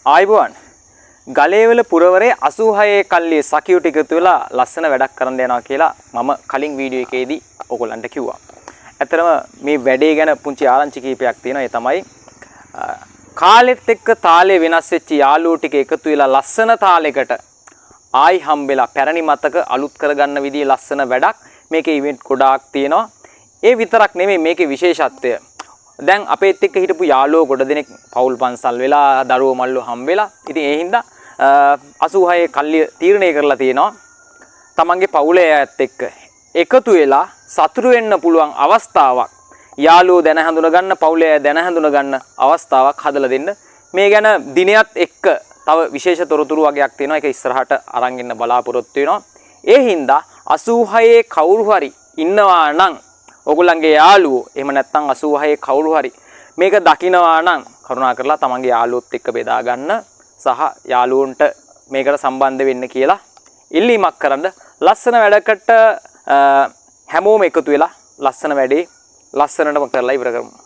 ආයිබෝන් ගලේවල පුරවරේ 86 කල්ලියේ සකියු ටික එකතු වෙලා ලස්සන වැඩක් කරන්න යනවා කියලා මම කලින් වීඩියෝ එකේදී ඔයගොල්ලන්ට කිව්වා. ඇත්තරම මේ වැඩේ ගැන පුංචි ආරංචි කීපයක් තියෙනවා. ඒ තමයි කාලෙත් එක්ක තාලේ වෙනස් වෙච්ච යාළුවෝ ටික එකතු වෙලා ලස්සන තාලයකට ආයි හම්බෙලා පැරණි මතක අලුත් කරගන්න විදිහේ ලස්සන වැඩක්. මේකේ ඉවෙන්ට් ගොඩාක් තියෙනවා. ඒ විතරක් නෙමෙයි මේකේ විශේෂත්වය. දැන් අපේත් එක්ක හිටපු යාළුවෝ ගොඩ දෙනෙක් පෞල් පන්සල් වෙලා දරුවෝ මල්ලෝ හම් වෙලා. ඉතින් ඒ හින්දා 86 කල්ලිය තීරණය කරලා තියෙනවා. තමන්ගේ පවුලේ අයත් එක්ක එකතු වෙලා සතුටු වෙන්න පුළුවන් අවස්ථාවක් යාළුවෝ දැන හඳුන ගන්න පවුලේ දැන හඳුන ගන්න අවස්ථාවක් හදලා දෙන්න. මේ ගැන දිනයත් එක්ක තව විශේෂ තොරතුරු වගේක් තියෙනවා. ඒක ඉස්සරහට අරන් ඉන්න බලාපොරොත්තු වෙනවා. ඒ හින්දා 86 කවුරු හරි ඉන්නවා නම් ඔයගොල්ලන්ගේ යාළුවෝ එහෙම නැත්නම් 86 කවුරු හරි මේක දකිනවා නම් කරුණාකරලා තමන්ගේ යාළුවොත් එක්ක බෙදා ගන්න සහ යාළුවන්ට මේකට සම්බන්ධ වෙන්න කියලා ඉල්ලීමක් කරන්න. ලස්සන වැඩකට හැමෝම එකතු වෙලා ලස්සන වැඩේ ලස්සනටම කරලා ඉවර කරමු.